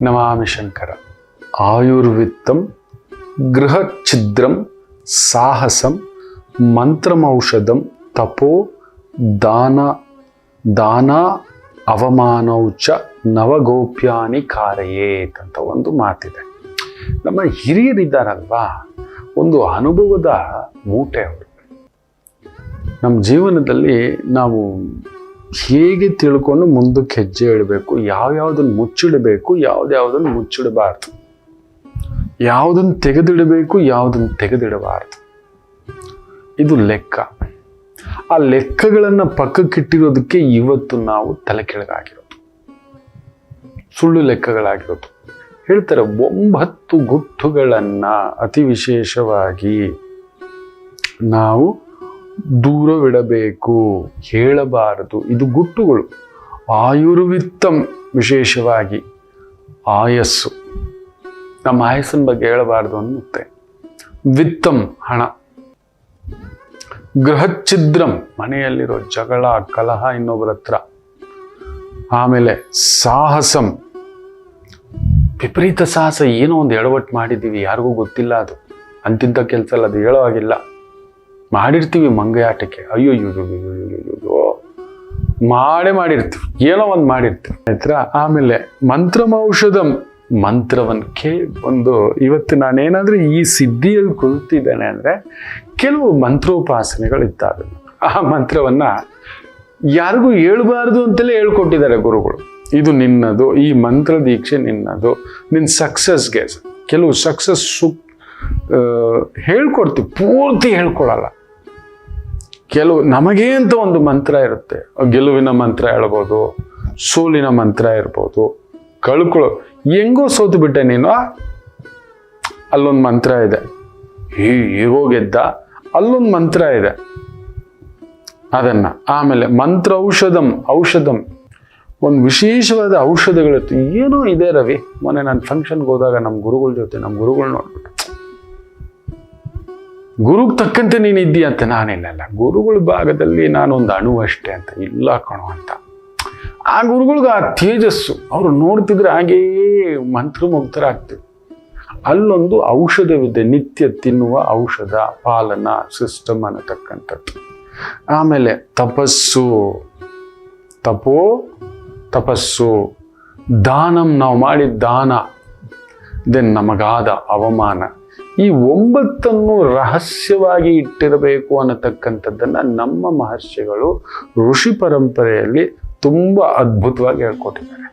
ನಮಾಮಿ ಶಂಕರ. ಆಯುರ್ವಿತ್ತಂ ಗೃಹಛಿದ್ರಂ ಸಾಹಸಂ ಮಂತ್ರಮೌಷಧಂ ತಪೋ ದಾನ ಅವಮಾನೌಚ ನವಗೋಪ್ಯಾನಿ ಕಾರಯೇತ್ ಅಂತ ಒಂದು ಮಾತಿದೆ. ನಮ್ಮ ಹಿರಿಯರಿದ್ದಾರಲ್ವಾ, ಒಂದು ಅನುಭವದ ಮೂಟೆ ಅವರು. ನಮ್ಮ ಜೀವನದಲ್ಲಿ ನಾವು ಹೇಗೆ ತಿಳ್ಕೊಂಡು ಮುಂದಕ್ಕೆ ಹೆಜ್ಜೆ ಇಡಬೇಕು, ಯಾವ್ಯಾವುದನ್ನು ಮುಚ್ಚಿಡಬೇಕು, ಯಾವ್ದ್ಯಾವುದನ್ನು ಮುಚ್ಚಿಡಬಾರ್ದು, ಯಾವುದನ್ನು ತೆಗೆದಿಡಬೇಕು, ಯಾವುದನ್ನು ತೆಗೆದಿಡಬಾರ್ದು, ಇದು ಲೆಕ್ಕ. ಆ ಲೆಕ್ಕಗಳನ್ನು ಪಕ್ಕಕ್ಕಿಟ್ಟಿರೋದಕ್ಕೆ ಇವತ್ತು ನಾವು ತಲೆ ಕೆಳಗಾಗಿರೋದು, ಸುಳ್ಳು ಲೆಕ್ಕಗಳಾಗಿರೋದು. ಹೇಳ್ತಾರೆ 9 ಗುಟ್ಟುಗಳನ್ನು ಅತಿ ವಿಶೇಷವಾಗಿ ನಾವು ದೂರವಿಡಬೇಕು, ಹೇಳಬಾರದು. ಇದು ಗುಟ್ಟುಗಳು. ಆಯುರ್ವಿತ್ತಂ, ವಿಶೇಷವಾಗಿ ಆಯಸ್ಸು, ನಮ್ಮ ಆಯಸ್ಸಿನ ಬಗ್ಗೆ ಹೇಳಬಾರ್ದು ಅನ್ನುತ್ತೆ. ವಿತ್ತಂ, ಹಣ. ಗೃಹಛಿದ್ರಂ, ಮನೆಯಲ್ಲಿರೋ ಜಗಳ ಕಲಹ ಇನ್ನೊಬ್ಬರ ಹತ್ರ. ಆಮೇಲೆ ಸಾಹಸಂ, ವಿಪರೀತ ಸಾಹಸ. ಏನೋ ಒಂದು ಎಡವಟ್ಟು ಮಾಡಿದ್ದೀವಿ, ಯಾರಿಗೂ ಗೊತ್ತಿಲ್ಲ, ಅದು ಅಂತಿಂಥ ಕೆಲಸ ಅಲ್ಲ, ಅದು ಹೇಳೋ ಹಾಗಿಲ್ಲ. ಮಾಡಿರ್ತೀವಿ ಮಂಗಯಾಟಕ್ಕೆ, ಅಯ್ಯೋ ಮಾಡಿರ್ತೀವಿ, ಏನೋ ಒಂದು ಮಾಡಿರ್ತೀವಿ ಆಯ್ತಾ. ಆಮೇಲೆ ಮಂತ್ರಮೌಷಧಂ, ಮಂತ್ರವನ್ನು ಒಂದು ಇವತ್ತು ನಾನೇನಾದ್ರೂ ಈ ಸಿದ್ಧಿಯಲ್ಲಿ ಕುಳಿತಿದ್ದೇನೆ ಅಂದರೆ ಕೆಲವು ಮಂತ್ರೋಪಾಸನೆಗಳಿದ್ದಾವೆ. ಆ ಮಂತ್ರವನ್ನ ಯಾರಿಗೂ ಹೇಳ್ಬಾರ್ದು ಅಂತಲೇ ಹೇಳ್ಕೊಟ್ಟಿದ್ದಾರೆ ಗುರುಗಳು. ಇದು ನಿನ್ನದು, ಈ ಮಂತ್ರ ದೀಕ್ಷೆ ನಿನ್ನದು, ನಿನ್ನ ಸಕ್ಸಸ್ಗೆ. ಕೆಲವು ಸಕ್ಸಸ್ ಹೇಳ್ಕೊಡ್ತೀವಿ, ಪೂರ್ತಿ ಹೇಳ್ಕೊಡಲ್ಲ. ಕೆಲವು ನಮಗೇ ಅಂತ ಒಂದು ಮಂತ್ರ ಇರುತ್ತೆ. ಗೆಲುವಿನ ಮಂತ್ರ ಹೇಳ್ಬೋದು, ಸೋಲಿನ ಮಂತ್ರ ಇರ್ಬೋದು, ಹೆಂಗೋ ಸೋತು ಬಿಟ್ಟೆ ನೀನು, ಅಲ್ಲೊಂದು ಮಂತ್ರ ಇದೆ. ಹೇಗೋ ಗೆದ್ದ, ಅಲ್ಲೊಂದು ಮಂತ್ರ ಇದೆ, ಅದನ್ನ. ಆಮೇಲೆ ಮಂತ್ರ ಔಷಧಂ, ಒಂದು ವಿಶೇಷವಾದ ಔಷಧಗಳಿರುತ್ತೆ. ಏನೋ ಇದೆ ರವಿ, ಮೊನ್ನೆ ನಾನು ಫಂಕ್ಷನ್ಗೆ ಹೋದಾಗ ನಮ್ಮ ಗುರುಗಳ ಜೊತೆ, ನಮ್ಮ ಗುರುಗಳು ನೋಡ್ಬಿಟ್ಟು, ಗುರುಗೆ ತಕ್ಕಂತೆ ನೀನು ಇದ್ದೀಯಂತೆ. ನಾನೇನಲ್ಲ, ಗುರುಗಳ ಭಾಗದಲ್ಲಿ ನಾನೊಂದು ಅಣು ಅಷ್ಟೇ ಅಂತ. ಇಲ್ಲ ಕಣೋ ಅಂತ. ಆ ಗುರುಗಳಿಗೆ ಆ ತೇಜಸ್ಸು, ಅವರು ನೋಡ್ತಿದ್ರೆ ಹಾಗೆಯೇ ಮಂತ್ರಮುಗ್ಧರಾಗ್ತಿವಿ. ಅಲ್ಲೊಂದು ಔಷಧವಿದೆ, ನಿತ್ಯ ತಿನ್ನುವ ಔಷಧ, ಪಾಲನಾ ಸಿಸ್ಟಮ್ ಅನ್ನತಕ್ಕಂಥದ್ದು. ಆಮೇಲೆ ತಪಸ್ಸು, ದಾನಂ, ನಾವು ಮಾಡಿದ ದಾನ, ದೆನ್ ನಮಗಾದ ಅವಮಾನ. ಈ 9 ರಹಸ್ಯವಾಗಿ ಇಟ್ಟಿರಬೇಕು ಅನ್ನತಕ್ಕಂಥದ್ದನ್ನ ನಮ್ಮ ಮಹರ್ಷಿಗಳು ಋಷಿ ಪರಂಪರೆಯಲ್ಲಿ ತುಂಬಾ ಅದ್ಭುತವಾಗಿ ಹೇಳ್ಕೊಟ್ಟಿದ್ದಾರೆ.